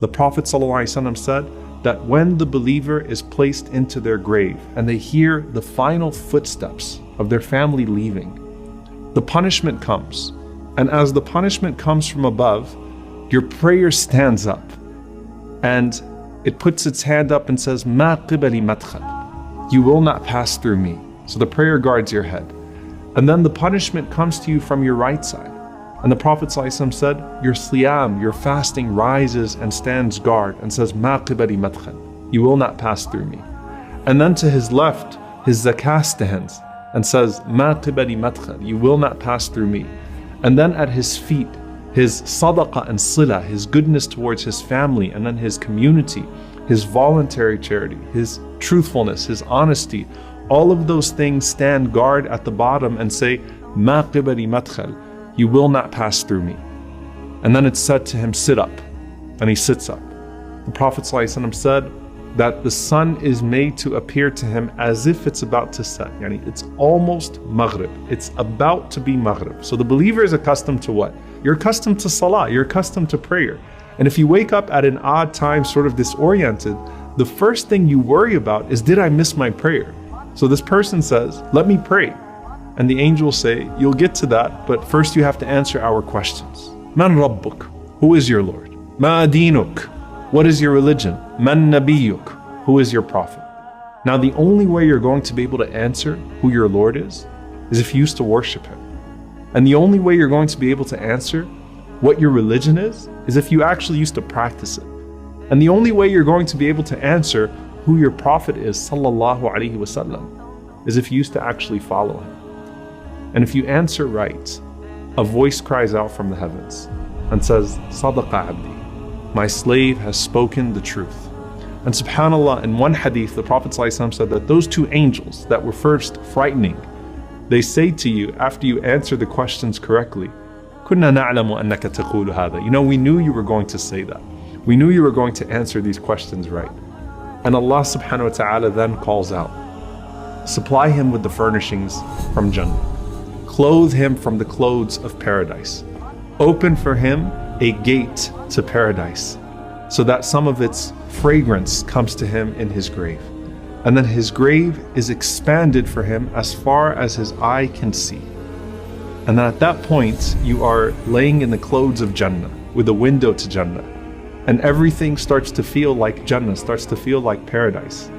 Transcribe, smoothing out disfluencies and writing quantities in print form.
The Prophet ﷺ said that when the believer is placed into their grave and they hear the final footsteps of their family leaving, the punishment comes. And as the punishment comes from above, your prayer stands up and it puts its hand up and says, "Ma qibali madkhal." You will not pass through me. So the prayer guards your head. And then the punishment comes to you from your right side. And the Prophet ﷺ said, your siyam, your fasting rises and stands guard and says, "Ma qibali madkhal." You will not pass through me. And then to his left, his zakah stands and says, "Ma qibali madkhal." You will not pass through me. And then at his feet, his sadaqah and sila, his goodness towards his family and then his community, his voluntary charity, his truthfulness, his honesty, all of those things stand guard at the bottom and say, "Ma qibali madkhal." You will not pass through me. And then it's said to him, "Sit up." And he sits up. The Prophet ﷺ said that the sun is made to appear to him as if it's about to set. Yani it's almost Maghrib. It's about to be Maghrib. So the believer is accustomed to what? You're accustomed to salah, you're accustomed to prayer. And if you wake up at an odd time, sort of disoriented, the first thing you worry about is, did I miss my prayer? So this person says, "Let me pray." And the angels say, "You'll get to that, but first you have to answer our questions. Man Rabbuk? Who is your Lord? Ma dinuk? What is your religion? Man Nabiyuk? Who is your prophet?" Now the only way you're going to be able to answer who your Lord is if you used to worship him. And the only way you're going to be able to answer what your religion is if you actually used to practice it. And the only way you're going to be able to answer who your prophet is, sallallahu alaihi wasallam, is if you used to actually follow him. And if you answer right, a voice cries out from the heavens and says, "Sadaqa abdi, my slave has spoken the truth." And subhanAllah, in one hadith, the Prophet ﷺ said that those two angels that were first frightening, they say to you after you answer the questions correctly, "Kunna na'lamu annaka taqulu hadha." You know, we knew you were going to say that. We knew you were going to answer these questions right. And Allah subhanahu wa ta'ala then calls out, supply him with the furnishings from Jannah. Clothe him from the clothes of paradise. Open for him a gate to paradise so that some of its fragrance comes to him in his grave. And then his grave is expanded for him as far as his eye can see. And then at that point, you are laying in the clothes of Jannah with a window to Jannah. And everything starts to feel like Jannah, starts to feel like paradise.